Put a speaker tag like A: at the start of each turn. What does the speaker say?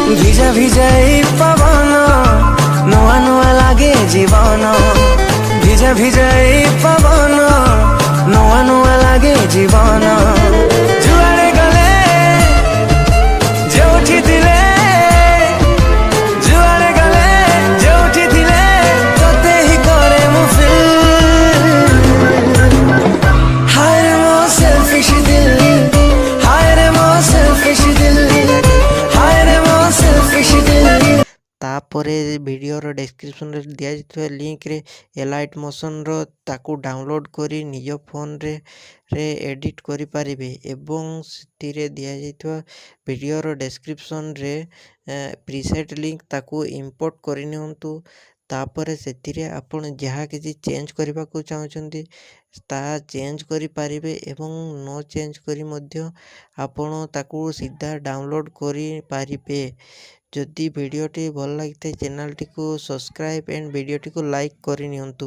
A: ভিজা ভিজা এই পবন নূয়া নূয়া লাগে জীবন ভিজা ভিজা এই পবন নূয়া নূয়া লাগে জীবন যুଆଡେ ଗଲେ ଯୋଉଠି ଥିଲେ ଯୁଆଡେ ଗଲେ ଯୋଉଠି ଥିଲେ ତତେ ହିଁ କରେ ମୁଁ feel ହାୟ ରେ ମୋ selfish ଦିଲ୍ ହାୟ ରେ ମୋ selfish ଦିଲ୍ ହାୟ ରେ ମୋ selfish ଦିଲ୍।
B: तापर वीडियोर डिस्क्रिप्शन रे दिया जाइए लिंक रे एलाइट मोशन रो ताकू डाउनलोड करी निज फोन रे एडिट करि पारिबे एवं सिथिरे दिया जाइए वीडियोर डिस्क्रिप्शन रे प्रीसेट लिंक ताकू इंपोर्ट करि नियंतु। तापर सेथिरे आपण जहाँ किसी चेंज करबा को चाहछंती ता चेंज करि पारिबे एवं नो चेंज करी मध्य आपण ताकू सीधा डाउनलोड करि पारिबे। जदि वीडियोटी भल लगी चैनल टी को सब्सक्राइब एंड वीडियोटी को लाइक करि नियंतु।